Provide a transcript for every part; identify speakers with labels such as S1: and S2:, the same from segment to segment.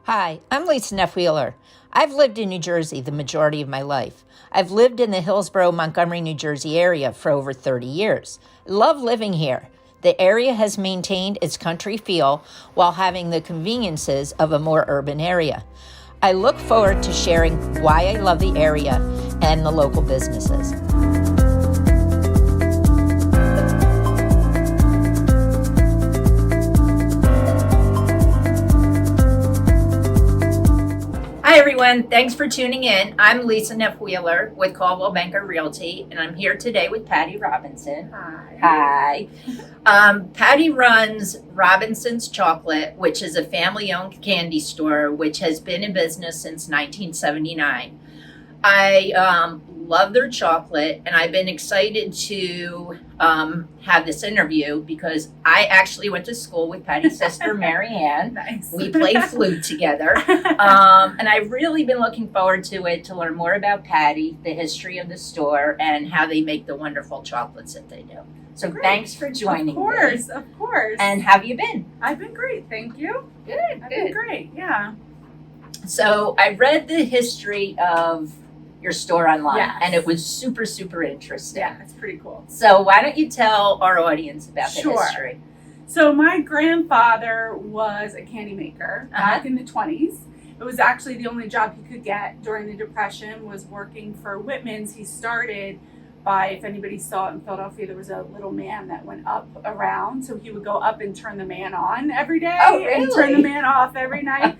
S1: Hi, I'm Lisa Neff-Wheeler. I've lived in New Jersey the majority of my life. I've lived in the Hillsborough, Montgomery, New Jersey area for over 30 years. I love living here. The area has maintained its country feel while having the conveniences of a more urban area. I look forward to sharing why I love the area and the local businesses. Hi everyone, thanks for tuning in. I'm Lisa Neff-Wheeler with Coldwell Banker Realty, and I'm here today with Pattie Robinson.
S2: Hi.
S1: Pattie runs Robinson's Chocolate, which is a family-owned candy store which has been in business since 1979. I love their chocolate, and I've been excited to have this interview because I actually went to school with Pattie's sister, Mary Ann.
S2: Nice.
S1: We played flute together, and I've really been looking forward to it to learn more about Pattie, the history of the store, and how they make the wonderful chocolates that they do. So
S2: Great.
S1: Thanks for joining me.
S2: Of course.
S1: And how have you been?
S2: I've been great, thank you.
S1: Good,
S2: I've been great, yeah.
S1: So I read the history of your store online,
S2: Yes.
S1: and it was super, super interesting.
S2: Yeah, it's pretty cool.
S1: So why don't you tell our audience about the
S2: Sure.
S1: history?
S2: So my grandfather was a candy maker
S1: Uh-huh.
S2: back in the 20s. It was actually the only job he could get during the Depression, was working for Whitman's. He started by, if anybody saw it in Philadelphia, there was a little man that went up around. So he would go up and turn the man on every day
S1: Oh,
S2: and turn the
S1: really?
S2: man off every night.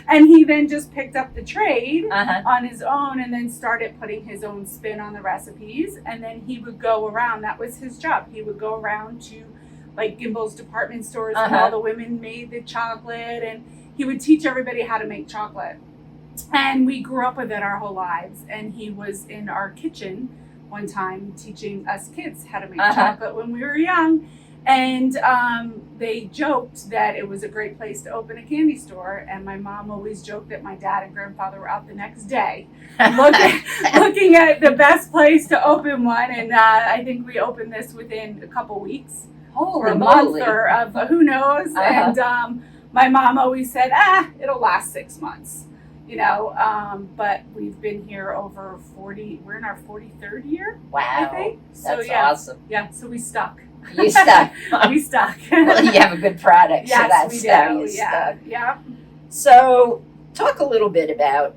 S2: And he then just picked up the trade
S1: Uh-huh.
S2: on his own and then started putting his own spin on the recipes. And then he would go around, that was his job. He would go around to like Gimbel's department stores and
S1: Uh-huh.
S2: all the women made the chocolate, and he would teach everybody how to make chocolate. And we grew up with it our whole lives. And he was in our kitchen one time teaching us kids how to make
S1: Uh-huh.
S2: chocolate when we were young. And they joked that it was a great place to open a candy store. And my mom always joked that my dad and grandfather were out the next day looking at the best place to open one. And I think we opened this within a couple weeks or
S1: Holy
S2: a month
S1: moly.
S2: or of who knows.
S1: Uh-huh.
S2: And my mom always said, it'll last 6 months. But we've been here over 40, we're in our 43rd year,
S1: Wow.
S2: I think. So
S1: That's
S2: yeah,
S1: awesome.
S2: yeah, so we stuck.
S1: You stuck.
S2: We stuck.
S1: Well, you have a good product, so
S2: Yes,
S1: that's
S2: we
S1: how
S2: do.
S1: you
S2: Yeah,
S1: stuck.
S2: yeah.
S1: So talk a little bit about,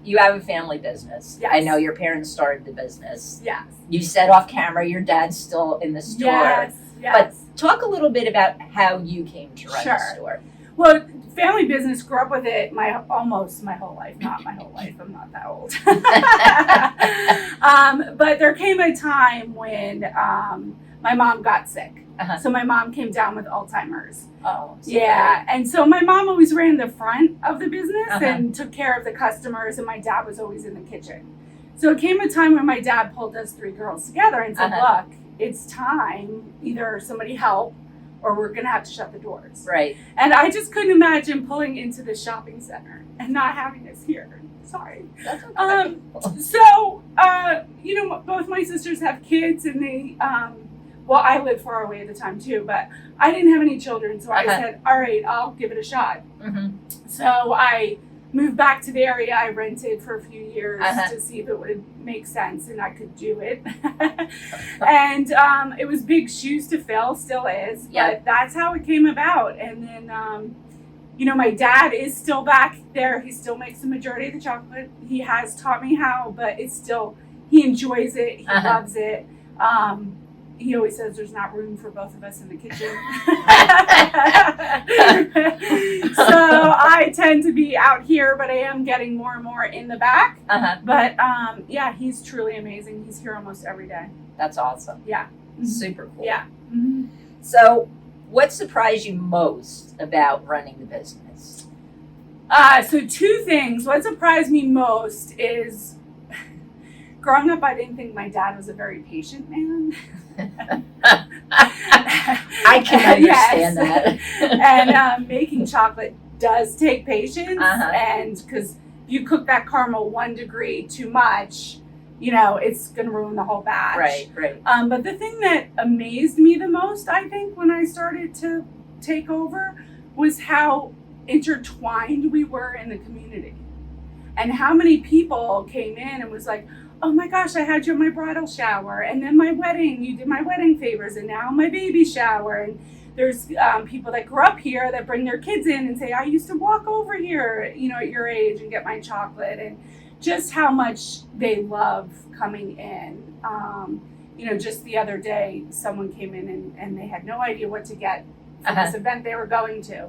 S1: you have a family business.
S2: Yes.
S1: I know your parents started the business.
S2: Yes.
S1: You said off camera your dad's still in the store.
S2: Yes.
S1: But talk a little bit about how you came to run the
S2: Sure.
S1: store.
S2: Well, family business, grew up with it almost my whole life. Not my whole life. I'm not that old. But there came a time when my mom got sick.
S1: Uh-huh.
S2: So my mom came down with Alzheimer's.
S1: Oh, so
S2: Yeah, and so my mom always ran the front of the business
S1: Uh-huh.
S2: and took care of the customers, and my dad was always in the kitchen. So it came a time when my dad pulled us three girls together and said,
S1: Uh-huh.
S2: look, it's time, either somebody help or we're going to have to shut the doors.
S1: Right.
S2: And I just couldn't imagine pulling into the shopping center and not having us here. Sorry.
S1: That's okay.
S2: So, both my sisters have kids, and they, I lived far away at the time too, but I didn't have any children. So I
S1: Uh-huh.
S2: said, all right, I'll give it a shot.
S1: Mm-hmm.
S2: So I moved back to the area. I rented for a few years
S1: Uh-huh.
S2: to see if it would make sense and I could do it. And it was big shoes to fill, still is,
S1: Yeah.
S2: but that's how it came about. And then, my dad is still back there. He still makes the majority of the chocolate. He has taught me how, but it's still, he enjoys it. He
S1: Uh-huh.
S2: loves it. He always says there's not room for both of us in the kitchen. So I tend to be out here, but I am getting more and more in the back.
S1: Uh-huh.
S2: But he's truly amazing. He's here almost every day.
S1: That's awesome.
S2: Yeah. Mhm.
S1: Super cool.
S2: Yeah. Mm-hmm.
S1: So what surprised you most about running the business?
S2: So two things. What surprised me most is growing up, I didn't think my dad was a very patient man.
S1: I can understand that.
S2: And making chocolate does take patience.
S1: Uh-huh.
S2: And because you cook that caramel 1 degree too much, it's going to ruin the whole batch.
S1: Right.
S2: But the thing that amazed me the most, I think, when I started to take over was how intertwined we were in the community. And how many people came in and was like, oh my gosh, I had you at my bridal shower, and then my wedding, you did my wedding favors, and now my baby shower. And there's people that grew up here that bring their kids in and say, I used to walk over here, you know, at your age and get my chocolate. And just how much they love coming in. You know, just the other day, someone came in and they had no idea what to get for this event they were going to.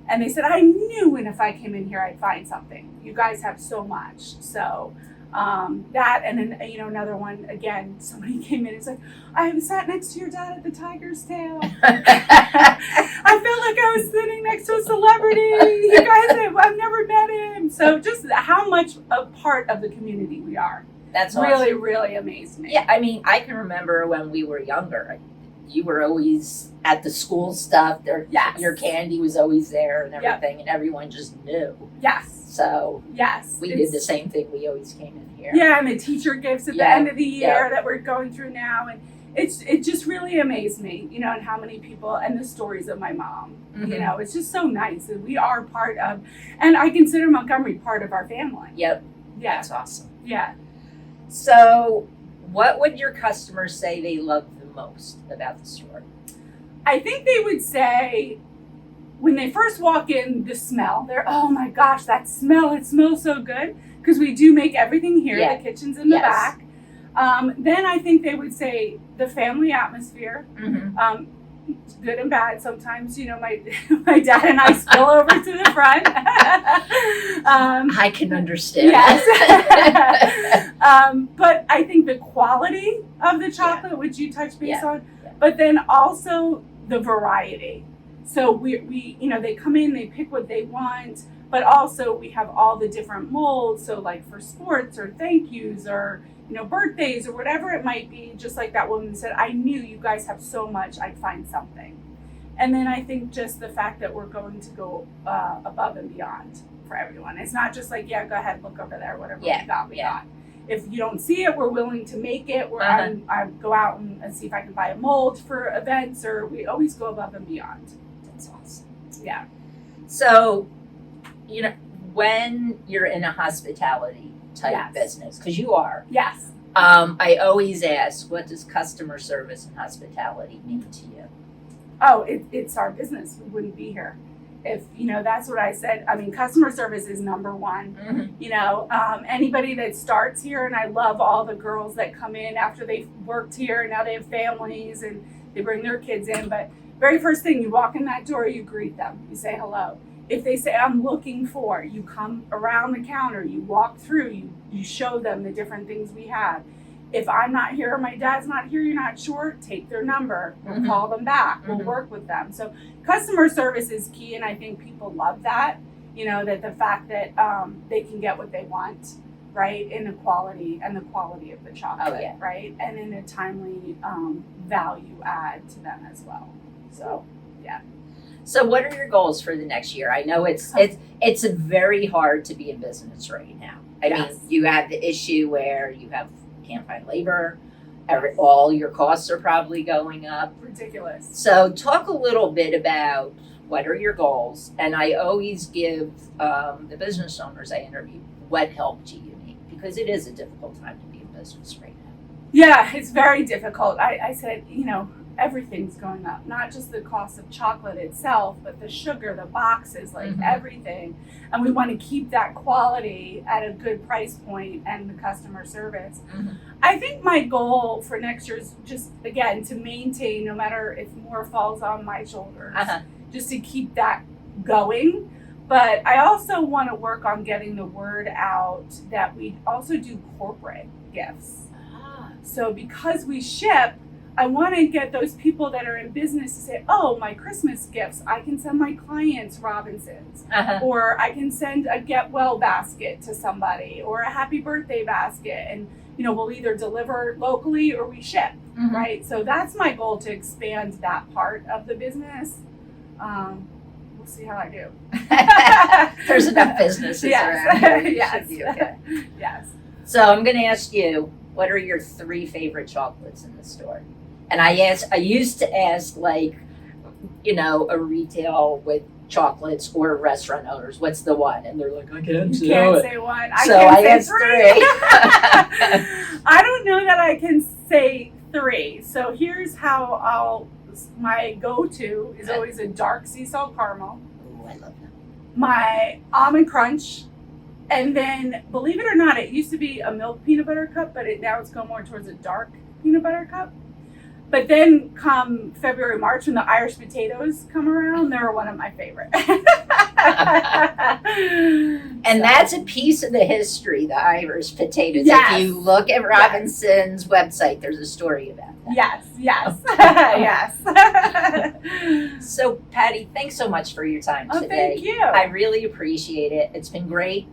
S2: And they said, I knew if I came in here, I'd find something. You guys have so much. So that, and then, you know, another one, again, somebody came in and said, I sat next to your dad at the Tiger's Tail. I felt like I was sitting next to a celebrity. You guys I've never met him. So just how much a part of the community we are.
S1: That's
S2: really,
S1: awesome.
S2: really amazed me.
S1: Yeah, I mean, I can remember when we were younger, you were always at the school stuff.
S2: Yes.
S1: Your candy was always there and everything, and everyone just knew.
S2: Yes.
S1: So
S2: yes,
S1: we did the same thing. We always came in here.
S2: Yeah, and the teacher gifts at the end of the year that we're going through now, and it just really amazed me, you know, and how many people, and the stories of my mom. You know, it's just so nice, and we are part of, and I consider Montgomery part of our family.
S1: Yep.
S2: Yeah.
S1: That's awesome.
S2: Yeah.
S1: So, what would your customers say they love the most about the store?
S2: I think they would say, when they first walk in, the smell. They're, oh my gosh, that smell, it smells so good. Because we do make everything here. The kitchen's in the back. Then I think they would say the family atmosphere. Good and bad. Sometimes, you know, my dad and I spill over to the front.
S1: I can understand.
S2: Yes. But I think the quality of the chocolate, which you touched base on, but then also the variety. So we, you know, they come in, they pick what they want, but also we have all the different molds. So like for sports or thank yous or, you know, birthdays or whatever it might be, just like that woman said, I knew you guys have so much, I'd find something. And then I think just the fact that we're going to go above and beyond for everyone. It's not just like, yeah, go ahead, look over there, whatever we got. If you don't see it, we're willing to make it. I go out and see if I can buy a mold for events, or we always go above and beyond.
S1: That's awesome.
S2: Yeah.
S1: So, you know, when you're in a hospitality type business, because you are.
S2: Yes.
S1: I always ask, what does customer service and hospitality mean to you?
S2: Oh, it's our business. We wouldn't be here. If, you know, that's what I said. I mean, customer service is number one. You know, anybody that starts here, and I love all the girls that come in after they've worked here and now they have families and they bring their kids in. But very first thing, you walk in that door, you greet them, you say hello. If they say, I'm looking for, you come around the counter, you walk through, you show them the different things we have. If I'm not here, my dad's not here, you're not sure, take their number. We'll call them back. We'll work with them. So customer service is key, and I think people love that, you know, that the fact that they can get what they want, right, in the quality of the chocolate, right, and in a timely value add to them as well. So, yeah.
S1: So what are your goals for the next year? I know it's very hard to be in business right now. I mean, you have the issue where you can't find labor. All your costs are probably going up.
S2: Ridiculous.
S1: So talk a little bit about what are your goals. And I always give the business owners I interview, what help do you need? Because it is a difficult time to be in business right now.
S2: Yeah, it's very difficult. I said, you know, everything's going up, not just the cost of chocolate itself, but the sugar, the boxes, like everything. And we want to keep that quality at a good price point and the customer service. I think my goal for next year is just, again, to maintain, no matter if more falls on my shoulders, just to keep that going. But I also want to work on getting the word out that we also do corporate gifts. So because we ship, I want to get those people that are in business to say, oh, my Christmas gifts, I can send my clients Robinsons, or I can send a get well basket to somebody, or a happy birthday basket. And, you know, we'll either deliver locally or we ship, right? So that's my goal, to expand that part of the business. We'll see how I do.
S1: There's enough businesses around here.
S2: Yes.
S1: Okay.
S2: Yes.
S1: So I'm going to ask you, what are your 3 favorite chocolates in the store? And I used to ask, like, you know, a retail with chocolates or restaurant owners. What's the one? And they're like, I can't
S2: You can't say one. I
S1: So
S2: can't
S1: I
S2: say
S1: asked
S2: three. I don't know that I can say three. So here's how my go-to is always a dark sea salt caramel.
S1: Oh, I love that.
S2: My almond crunch. And then, believe it or not, it used to be a milk peanut butter cup, but now it's going more towards a dark peanut butter cup. But then come February, March, when the Irish potatoes come around, they're one of my favorite.
S1: And that's a piece of the history, the Irish potatoes.
S2: Yes.
S1: If you look at Robinson's website, there's a story about that.
S2: Yes. Yes.
S1: So, Pattie, thanks so much for your time today.
S2: Thank you.
S1: I really appreciate it. It's been great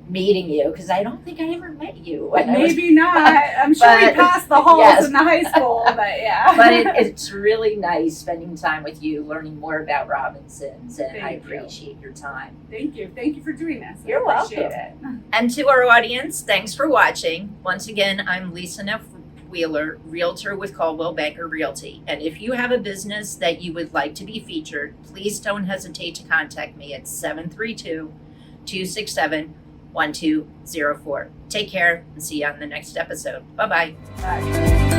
S1: meeting you, because I don't think I ever met you.
S2: Maybe not. I'm sure we passed the halls in the high school, but yeah.
S1: But it's really nice spending time with you, learning more about Robinsons, and I appreciate your time.
S2: Thank you. Thank you for doing this.
S1: You're welcome. It. And to our audience, thanks for watching. Once again, I'm Lisa Neff-Wheeler, Realtor with Coldwell Banker Realty. And if you have a business that you would like to be featured, please don't hesitate to contact me at 732-267-1204. Take care and see you on the next episode. Bye-bye.
S2: Bye.